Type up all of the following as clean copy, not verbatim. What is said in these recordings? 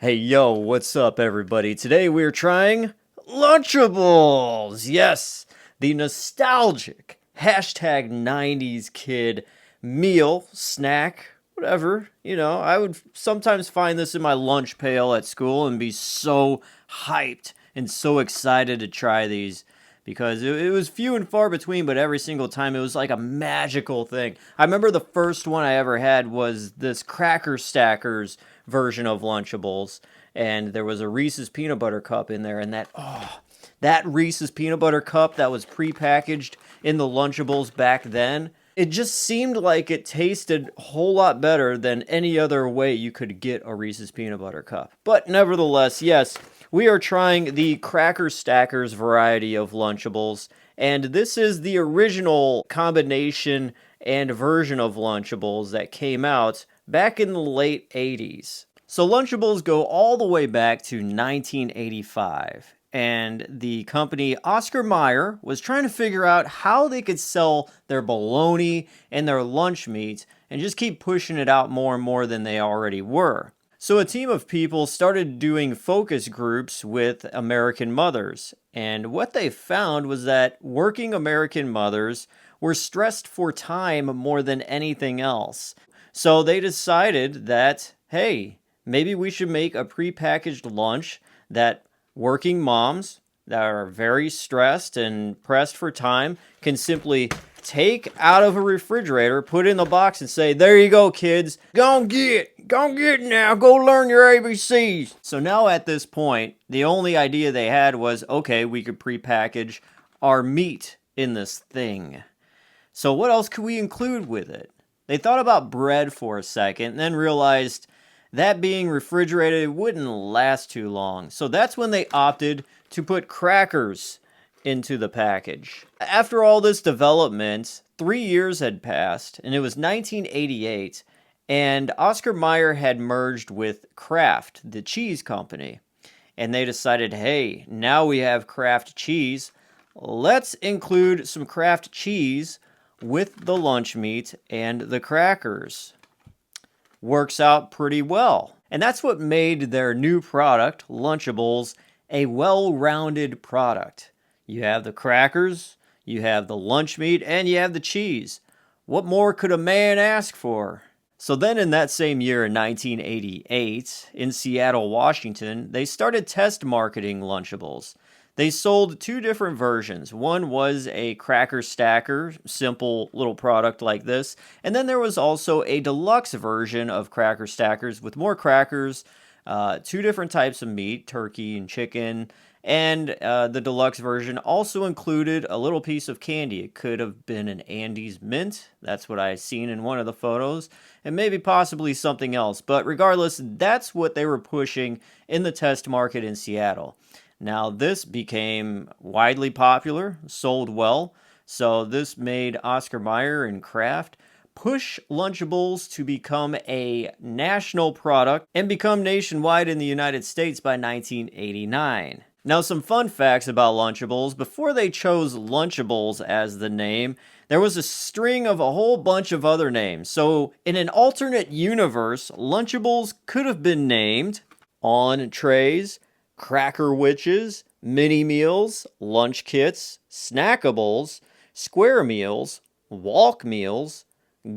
Hey, yo, what's up, everybody? Today we're trying Lunchables! Yes, the nostalgic hashtag 90s kid meal, snack, whatever. I would sometimes find this in my lunch pail at school and be so hyped and so excited to try these because it was few and far between, but every single time it was like a magical thing. I remember the first one I ever had was this Cracker Stackers version of Lunchables, and there was a Reese's peanut butter cup in there, and that Reese's peanut butter cup that was prepackaged in the Lunchables back then, it just seemed like it tasted a whole lot better than any other way you could get a Reese's peanut butter cup. But nevertheless, yes, we are trying the Cracker Stackers variety of Lunchables, and this is the original combination and version of Lunchables that came out back in the late 80s. So Lunchables go all the way back to 1985, and the company Oscar Meyer was trying to figure out how they could sell their bologna and their lunch meat and just keep pushing it out more and more than they already were. So a team of people started doing focus groups with American mothers, and what they found was that working American mothers were stressed for time more than anything else. So they decided that, hey, maybe we should make a prepackaged lunch that working moms that are very stressed and pressed for time can simply take out of a refrigerator, put in the box, and say, there you go, kids. Go get now. Go learn your ABCs. So now at this point, the only idea they had was, okay, we could prepackage our meat in this thing. So what else could we include with it? They thought about bread for a second and then realized that being refrigerated wouldn't last too long. So that's when they opted to put crackers into the package. After all this development, 3 years had passed, and it was 1988, and Oscar Mayer had merged with Kraft, the cheese company. And they decided, hey, now we have Kraft cheese. Let's include some Kraft cheese with the lunch meat and the crackers. Works out pretty well. And that's what made their new product, Lunchables, a well-rounded product. You have the crackers, you have the lunch meat, and you have the cheese. What more could a man ask for? So then in that same year, in 1988, in Seattle, Washington, they started test marketing Lunchables. They sold two different versions. One was a cracker stacker, simple little product like this. And then there was also a deluxe version of cracker stackers with more crackers, two different types of meat, turkey and chicken. And the deluxe version also included a little piece of candy. It could have been an Andes mint. That's what I seen in one of the photos. And maybe possibly something else. But regardless, that's what they were pushing in the test market in Seattle. Now, this became widely popular, sold well, so this made Oscar Mayer and Kraft push Lunchables to become a national product and become nationwide in the United States by 1989. Now, some fun facts about Lunchables. Before they chose Lunchables as the name, there was a string of a whole bunch of other names. So, in an alternate universe, Lunchables could have been named On Trays, Cracker Witches, Mini Meals, Lunch Kits, Snackables, Square Meals, Walk Meals,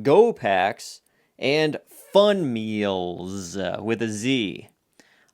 Go Packs, and Fun Meals with a Z.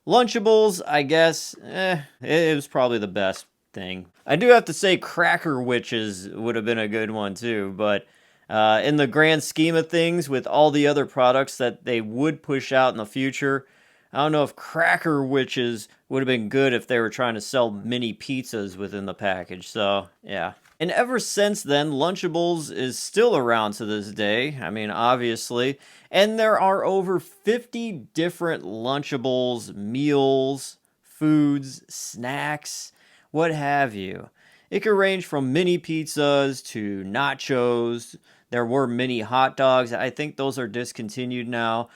Lunchables, I guess, it was probably the best thing. I do have to say Cracker Witches would have been a good one too, but in the grand scheme of things, with all the other products that they would push out in the future, I don't know if Cracker Witches would have been good if they were trying to sell mini pizzas within the package, so yeah. And ever since then, Lunchables is still around to this day, I mean, obviously, and there are over 50 different Lunchables meals, foods, snacks, what have you. It could range from mini pizzas to nachos. There were mini hot dogs. I think those are discontinued now.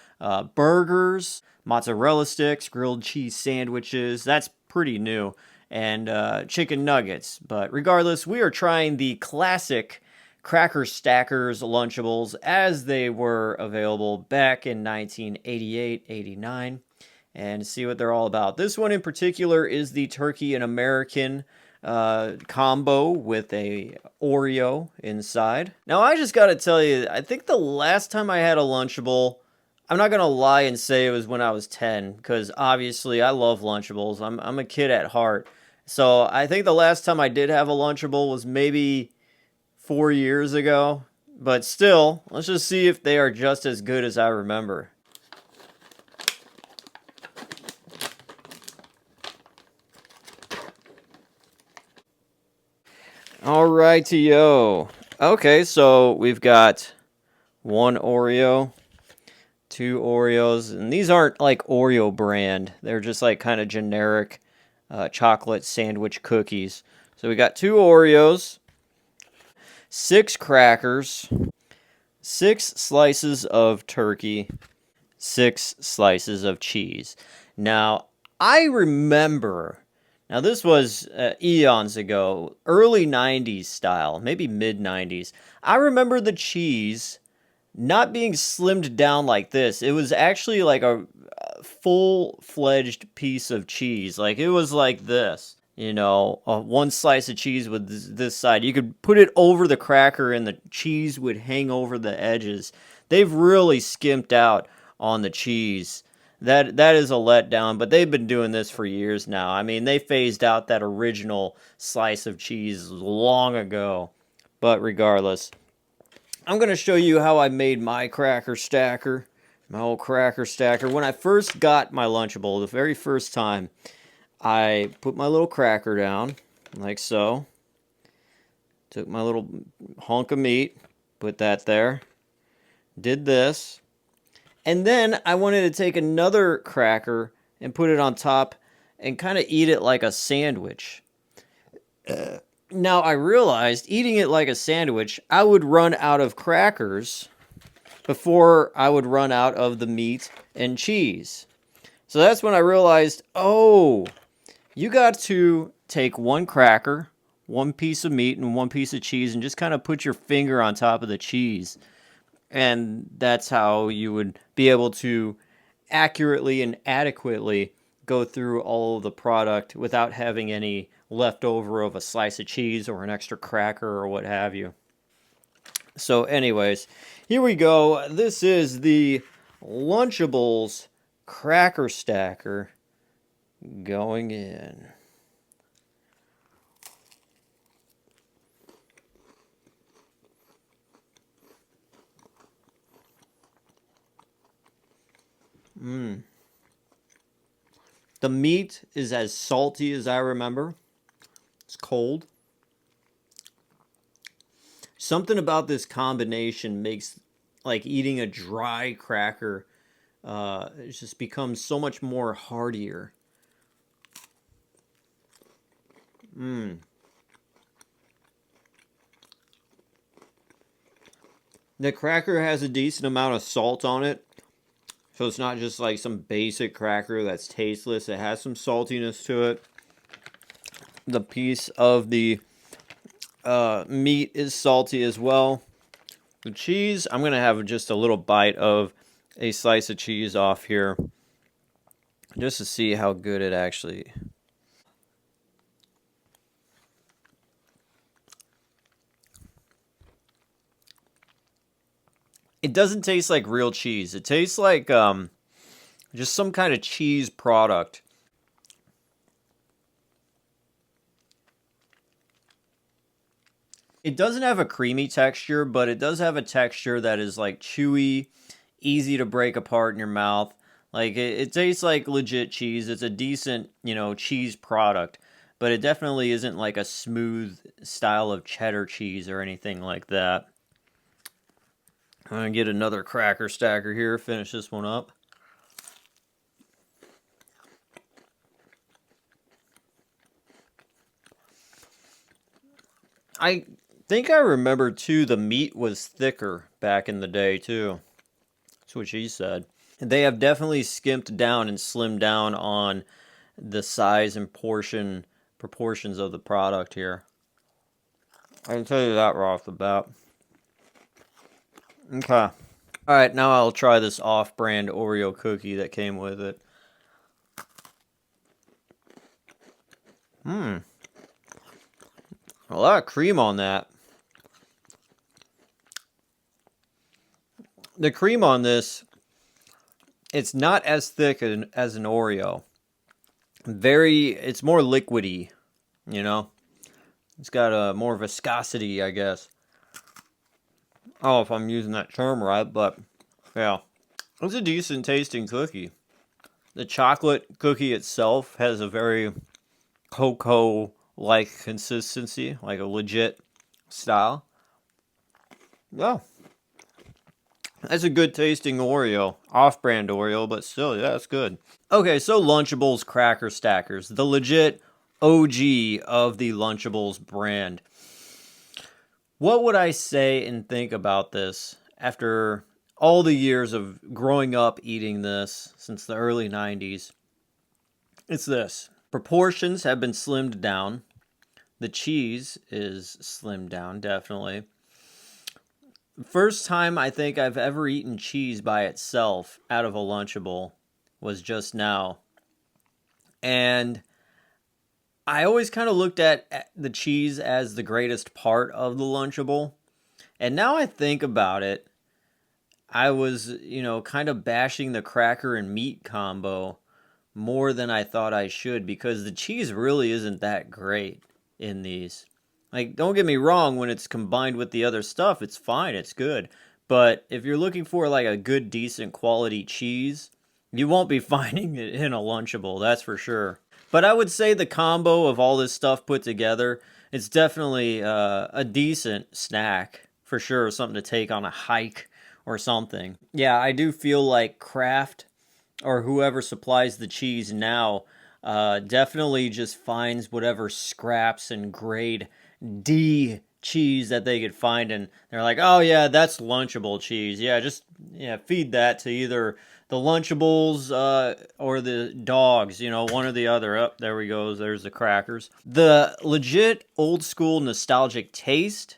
Burgers, mozzarella sticks, grilled cheese sandwiches. That's pretty new. And chicken nuggets. But regardless, we are trying the classic Cracker Stackers Lunchables as they were available back in 1988-89. and see what they're all about. This one in particular is the turkey and American combo with a Oreo inside. Now I just gotta tell you, I think the last time I had a Lunchable, I'm not gonna lie and say it was when I was 10, because obviously I love Lunchables. I'm a kid at heart. So I think the last time I did have a Lunchable was maybe 4 years ago. But still, let's just see if they are just as good as I remember. Alrighty-yo. Okay, so we've got one Oreo, two Oreos, and these aren't like Oreo brand. They're just like kind of generic chocolate sandwich cookies. So we got two Oreos, 6 crackers, 6 slices of turkey, 6 slices of cheese. Now, I remember, now this was eons ago, early 90s style, maybe mid 90s. I remember the cheese not being slimmed down like this. It was actually like a full-fledged piece of cheese. Like it was like this. You know, one slice of cheese with this side. You could put it over the cracker and the cheese would hang over the edges. They've really skimped out on the cheese. That is a letdown, but they've been doing this for years now. I mean, they phased out that original slice of cheese long ago. But regardless, I'm going to show you how I made my cracker stacker. My old cracker stacker. When I first got my Lunchable, the very first time, I put my little cracker down, like so. Took my little hunk of meat, put that there. Did this. And then I wanted to take another cracker and put it on top and kind of eat it like a sandwich. Now I realized eating it like a sandwich, I would run out of crackers before I would run out of the meat and cheese. So that's when I realized, oh, you got to take one cracker, one piece of meat, and one piece of cheese, and just kind of put your finger on top of the cheese. And that's how you would be able to accurately and adequately go through all of the product without having any leftover of a slice of cheese or an extra cracker or what have you. So anyways, here we go. This is the Lunchables cracker stacker going in. The meat is as salty as I remember. It's cold. Something about this combination makes like eating a dry cracker it just becomes so much more heartier. The cracker has a decent amount of salt on it. So it's not just like some basic cracker that's tasteless. It has some saltiness to it. The piece of the meat is salty as well. The cheese, I'm going to have just a little bite of a slice of cheese off here. Just to see how good it actually... It doesn't taste like real cheese. It tastes like just some kind of cheese product. It doesn't have a creamy texture, but it does have a texture that is like chewy, easy to break apart in your mouth. Like it tastes like legit cheese. It's a decent, cheese product, but it definitely isn't like a smooth style of cheddar cheese or anything like that. I'm going to get another cracker stacker here, finish this one up. I think I remember, too, the meat was thicker back in the day, too. That's what she said. They have definitely skimped down and slimmed down on the size and proportions of the product here. I can tell you that right off the bat. Okay. Alright, now I'll try this off-brand Oreo cookie that came with it. A lot of cream on that. The cream on this, it's not as thick as an Oreo. It's more liquidy, you know? It's got a more viscosity, I guess. I don't know if I'm using that term right, but yeah. It's a decent tasting cookie. The chocolate cookie itself has a very cocoa-like consistency, like a legit style. Yeah. That's a good tasting Oreo. Off-brand Oreo, but still, yeah, it's good. Okay, so Lunchables Cracker Stackers. The legit OG of the Lunchables brand. What would I say and think about this after all the years of growing up eating this since the early 90s? It's this. Proportions have been slimmed down. The cheese is slimmed down, definitely. First time I think I've ever eaten cheese by itself out of a Lunchable was just now. And I always kind of looked at the cheese as the greatest part of the Lunchable. And now I think about it, I was, kind of bashing the cracker and meat combo more than I thought I should because the cheese really isn't that great in these. Like, don't get me wrong, when it's combined with the other stuff, it's fine, it's good. But if you're looking for like a good, decent quality cheese, you won't be finding it in a Lunchable, that's for sure. But I would say the combo of all this stuff put together, it's definitely a decent snack, for sure. Something to take on a hike or something. Yeah, I do feel like Kraft or whoever supplies the cheese now definitely just finds whatever scraps and grade D cheese that they could find, and they're like, oh yeah, that's Lunchable cheese. Yeah, just feed that to either the Lunchables or the dogs, one or the other. Up there we go. There's the crackers. The legit old school nostalgic taste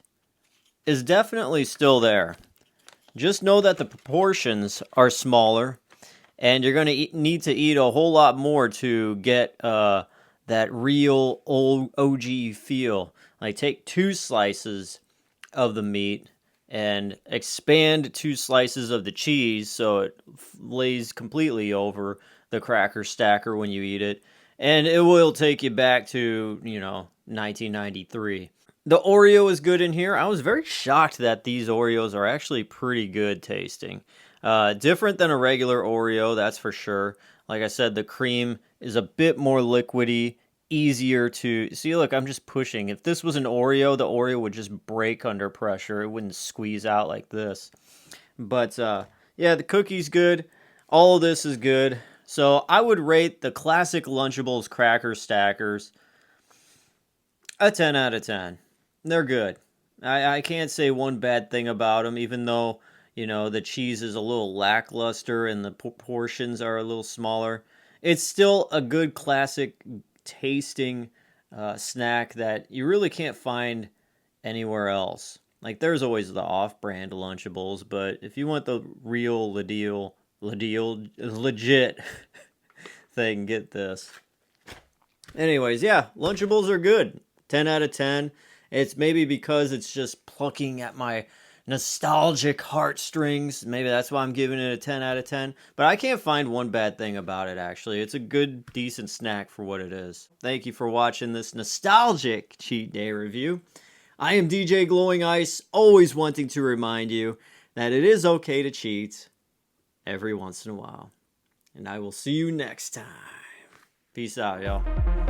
is definitely still there. Just know that the proportions are smaller, and you're going to need to eat a whole lot more to get that real old OG feel. Like, take 2 slices of the meat and expand 2 slices of the cheese so it lays completely over the cracker stacker when you eat it. And it will take you back to, 1993. The Oreo is good in here. I was very shocked that these Oreos are actually pretty good tasting. Different than a regular Oreo, that's for sure. Like I said, the cream is a bit more liquidy, easier to... See, look, I'm just pushing. If this was an Oreo, the Oreo would just break under pressure. It wouldn't squeeze out like this. But, yeah, the cookie's good. All of this is good. So I would rate the classic Lunchables Cracker Stackers a 10 out of 10. They're good. I can't say one bad thing about them, even though, the cheese is a little lackluster and the portions are a little smaller. It's still a good classic tasting snack that you really can't find anywhere else. Like, there's always the off-brand Lunchables, but if you want the real legit thing, get this. Anyways, yeah, Lunchables are good. 10 out of 10. It's maybe because it's just plucking at my nostalgic heartstrings. Maybe that's why I'm giving it a 10 out of 10. But I can't find one bad thing about it, actually. It's a good, decent snack for what it is. Thank you for watching this nostalgic cheat day review. I am DJ Glowing Ice, always wanting to remind you that it is okay to cheat every once in a while. And I will see you next time. Peace out, y'all.